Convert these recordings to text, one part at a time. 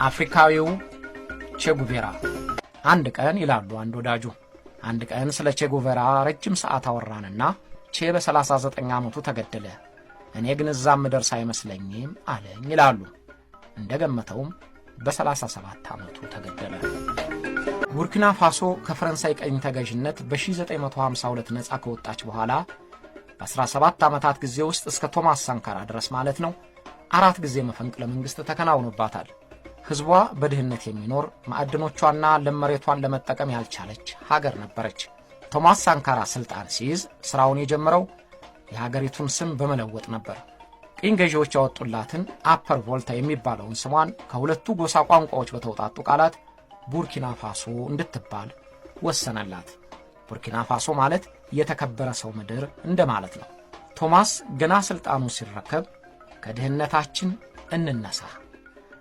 አፍሪካዊው ቼጉቬራ አንድ ቀን ይላሉ አንድ ወዳጁ አንድ ቀን ስለ ቼጉቬራ ረጅም ሰዓት አወራንና ቼ በ39 ዓመቱ ተገደለ እኔ ግን እዛም ደርስ አይመስለኝም አለኝ ይላሉ እንደገመተውም በ37 ዓመቱ ተገደለ ቡርኪና ፋሶ ከፈረንሳይ ቀኝ ተገዥነት በ1952 ነፃ ከወጣች በኋላ በ17 ዓመታት ጊዜ ውስጥ እስከ ቶማስ ሳንካራ ድረስ ማለት ነው 4 ጊዜ መፈንቅለ መንግስት ተከናውኖባታል ህዝቧ በድህነት የሚኖር ማዕድኖቿና ለመሬቷን ለመጠቀም ያልቻለች ሀገር ነበረች ቶማስ ሳንካራ ስልጣን ሲይዝ ስራውን የጀመረው የሀገሪቱን ስም በመለወጥ ነበር ቅኝ ገዢዎች ያወጡላትን አፐር ቮልታ የሚባለውን ስሟን ከሁለቱ ጎሳ ቋንቋዎች በተውጣጡ ቃላት ቡርኪና ፋሶ እንድትባል ወሰነላት ቡርኪና ፋሶ ማለት የተከበረ ሰው ምድር እንደማለት ነው ቶማስ ገና ስልጣኑን ሲረከብ ከድህነታችን እንነሳ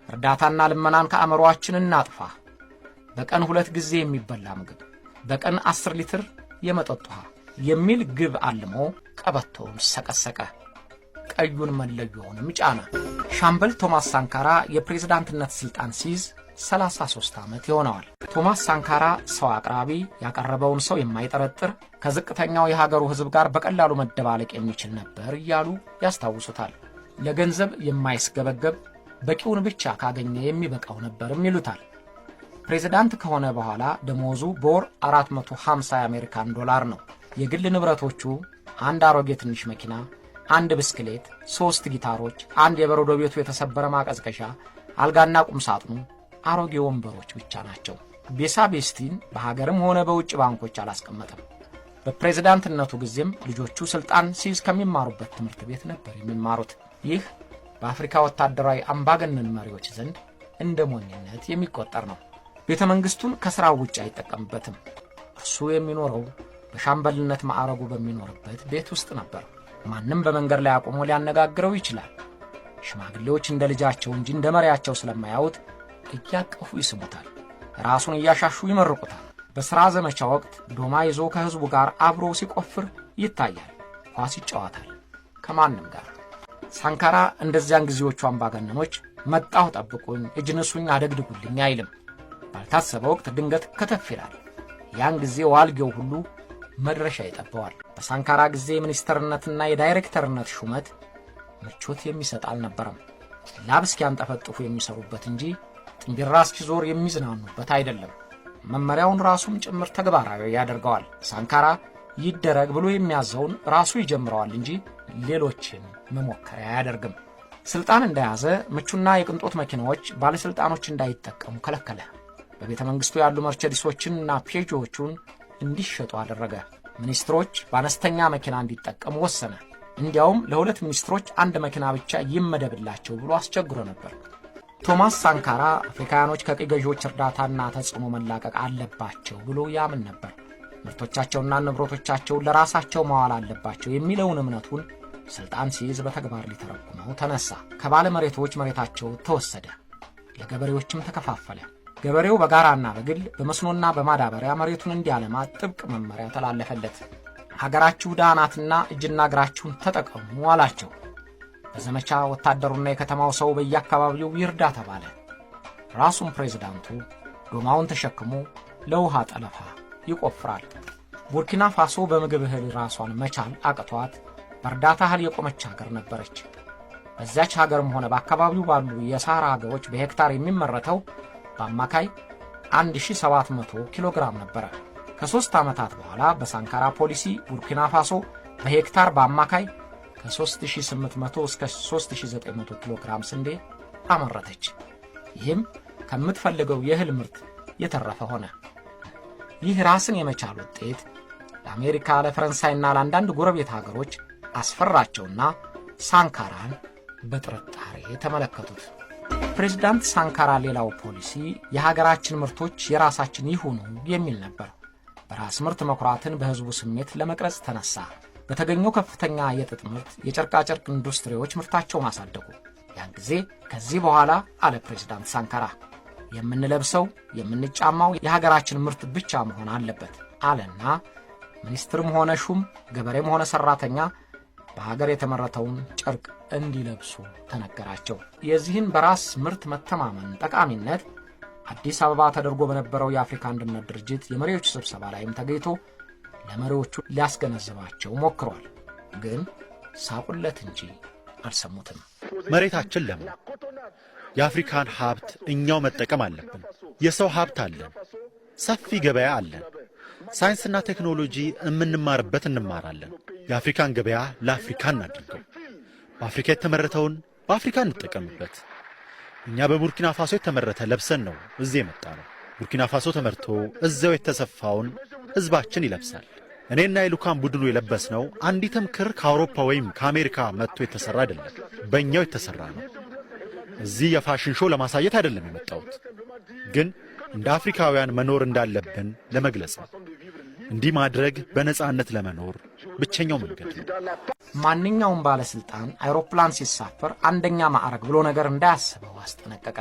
እርዳታና ልመናን ከአመሯችን እናጥፋ በቀን 2 ጊዜ የሚበላ ምግብ በቀን 10 ሊትር የመጠጥ ውሃ የሚል ግብ አልሞ ቀበቶውን ሰቀሰቀ ቀዩን መለዮውንም ጫና ሻምበል ቶማስ ሳንካራ የፕሬዝዳንትነት ስልጣን ሲይዝ 33 ዓመት ይሆነዋል ቶማስ ሳንካራ ሰው አቅራቢ ያቀረበውን ሰው የማይጠረጥር ከዝቅተኛው የሀገሩ ህዝብ ጋር በቀላሉ መደባለቅ የሚችል ነበር እያሉ ያስታውሱታል ለገንዘብ የማይስገበገብ በቂውን ብቻ ካገኘ የሚበቃው ነበርም ይሉታል ፕሬዝዳንት ከሆነ በኋላ ደሞዙ በወር 450 የአሜሪካን ዶላር ነው የግል ንብረቶቹ አንድ አሮጌ ትንሽ መኪና አንድ ብስክሌት 3 ጊታሮች አንድ የበረዶ ቤቱ የተሰበረ ማቀዝቀዣ አልጋና ቁም ሳጥኑ አሮጌ ወንበሮች ብቻ ናቸው ቤሳቤስቲን በሀገርም ሆነ በውጭ ባንኮች አላስቀመጠም በፕሬዝዳንትነቱ ጊዜም ልጆቹ ስልጣን ሲይዝ ከሚማሩበት ትምህርት ቤት ነበር የሚማሩት ይህ በአፍሪካ ወታደራዊ አምባገነን መሪዎች ዘንድ እንደ ሞኝነት የሚቆጠር ነው ቤተ መንግስቱን ከሥራው ውጭ አይጠቀምበትም እርሱ የሚኖረው በሻምበልነት ማዕረጉ በሚኖርበት ቤት ውስጥ ነበር ማንም በመንገድ ላይ አቆሞ ሊያነጋግረው ይችላል ሽማግሌዎች እንደ ልጃቸው እንጂ እንደ መሪያቸው ስለማያዩት እያቀፉ ይስሙታል ራሱን እያሻሹ ይመርቁታል በሥራ ዘመቻ ወቅት ዶማ ይዞ ከህዝቡ ጋር አብሮ ሲቆፍር ይታያል ኳስ ይጫወታል ከማንም ጋር ሳንካራ እንደዚያን ጊዜዎቹ አምባገነኖች መጣሁ ጠብቁኝ እጅንሱኝ አደግድጉልኝ አይልም ባልታሰበ ወቅት ድንገት ከተፍ ይላል ያን ጊዜ ዋልጌው ሁሉ መድረሻ ይጠባዋል በሳንካራ ጊዜ ሚኒስተርነትና የዳይሬክተርነት ሹመት ምቾት የሚሰጥ አልነበረም ላብስኪ አንጠፈጥፉ የሚሰሩበት እንጂ ጥንቢራ እስኪዞር የሚዝናኑበት አይደለም መመሪያውን ራሱም ጭምር ተግባራዊ ያደርገዋል ሳንካራ ይደረግ ብሎ የሚያዘውን ራሱ ይጀምረዋል እንጂ ሌሎችን መሞከር አያደርግም ስልጣን እንደያዘ ምቹና የቅንጦት መኪናዎች ባለስልጣኖች እንዳይጠቀሙ ከለከለ በቤተ መንግስቱ ያሉ መርቸዲሶችንና ፔጆዎቹን እንዲሸጡ አደረገ ሚኒስትሮች በአነስተኛ መኪና እንዲጠቀሙ ወሰነ እንዲያውም ለሁለት ሚኒስትሮች አንድ መኪና ብቻ ይመደብላቸው ብሎ አስቸግሮ ነበር ቶማስ ሳንካራ አፍሪካኖች ከቅኝ ገዢዎች እርዳታና ተጽዕኖ መላቀቅ አለባቸው ብሎ ያምን ነበር ምርቶቻቸውና ንብረቶቻቸው ለራሳቸው ማዋል አለባቸው የሚለውን እምነቱን ስልጣን ሲይዝ በተግባር ሊተረጉመው ተነሳ ከባለ መሬቶች መሬታቸው ተወሰደ ለገበሬዎችም ተከፋፈለ ገበሬው በጋራና በግል በመስኖና በማዳበሪያ መሬቱን እንዲያለማ ጥብቅ መመሪያ ተላለፈለት ሀገራችሁ ዳናትና እጅና እግራችሁን ተጠቀሙ አላቸው በዘመቻ ወታደሩና የከተማው ሰው በየአካባቢው ይርዳ ተባለ ራሱም ፕሬዝዳንቱ ዶማውን ተሸክሞ ለውሃ ጠለፋ ይቆፍራል ቡርኪና ፋሶ በምግብ እህል ራሷን መቻል አቅቷት በእርዳታ እህል የቆመች ሀገር ነበረች በዚያች ሀገርም ሆነ በአካባቢው ባሉ የሳራ ሀገሮች በሄክታር የሚመረተው በአማካይ 1700 ኪሎ ግራም ነበር ከ3 ዓመታት በኋላ በሳንካራ ፖሊሲ ቡርኪና ፋሶ በሄክታር በአማካይ ከ3800 እስከ 3900 ኪሎ ግራም ስንዴ አመረተች ይህም ከምትፈልገው የእህል ምርት የተረፈ ሆነ ይህ ራስን የመቻል ውጤት ለአሜሪካ ለፈረንሳይና ለአንዳንድ ጎረቤት ሀገሮች አስፈራቸውና ሳንካራን በጥርጣሬ ተመለከቱት ፕሬዝዳንት ሳንካራ ሌላው ፖሊሲ የሀገራችን ምርቶች የራሳችን ይሁኑ የሚል ነበር በራስ ምርት መኩራትን በህዝቡ ስሜት ለመቅረጽ ተነሳ በተገኘው ከፍተኛ የጥጥ ምርት የጨርቃ ጨርቅ ኢንዱስትሪዎች ምርታቸውን አሳደጉ ያን ጊዜ ከዚህ በኋላ አለ ፕሬዝዳንት ሳንካራ የምንለብሰው የምንጫማው የሀገራችን ምርት ብቻ መሆን አለበት አለና ሚኒስትርም ሆነ ሹም ገበሬም ሆነ ሰራተኛ በሀገር የተመረተውን ጨርቅ እንዲለብሱ ተነገራቸው። የዚህን በራስ ምርት መተማመን ጠቃሚነት አዲስ አበባ ተደርጎ በነበረው የአፍሪካ አንድነት ድርጅት የመሪዎች ስብሰባ ላይም ተገኝቶ ለመሪዎቹ ሊያስገነዝባቸው ሞክሯል። ግን ሳቁለት እንጂ አልሰሙትም። መሬታችን ለም ነው። የአፍሪካን ሀብት እኛው መጠቀም አለብን። የሰው ሀብት አለን። ሰፊ ገበያ አለን። ሳይንስና ቴክኖሎጂ የምንማርበት እንማራለን። የአፍሪካን ገበያ ለአፍሪካ እናድርገው። በአፍሪካ የተመረተውን በአፍሪካ እንጠቀምበት። እኛ በቡርኪና ፋሶ የተመረተ ለብሰን ነው እዚህ የመጣ ነው። ቡርኪና ፋሶ ተመርቶ እዚያው የተሰፋውን ሕዝባችን ይለብሳል። እኔና የልኡካን ቡድኑ የለበስነው አንዲትም ክር ከአውሮፓ ወይም ከአሜሪካ መጥቶ የተሠራ አይደለም፣ በእኛው የተሠራ ነው። እዚህ የፋሽን ሾው ለማሳየት አይደለም የመጣሁት፣ ግን እንደ አፍሪካውያን መኖር እንዳለብን ለመግለጽ ነው። እንዲህ ማድረግ በነጻነት ለመኖር ብቸኛው መንገድ ነው። ማንኛውም ባለስልጣን አይሮፕላን ሲሳፈር አንደኛ ማዕረግ ብሎ ነገር እንዳያስበው አስጠነቀቀ።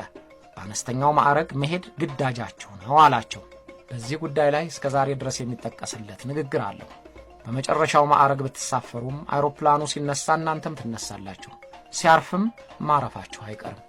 በአነስተኛው ማዕረግ መሄድ ግዳጃቸው ነው አላቸው። በዚህ ጉዳይ ላይ እስከ ዛሬ ድረስ የሚጠቀስለት ንግግር አለው። በመጨረሻው ማዕረግ ብትሳፈሩም አይሮፕላኑ ሲነሳ እናንተም ትነሳላችሁ፣ ሲያርፍም ማረፋችሁ አይቀርም።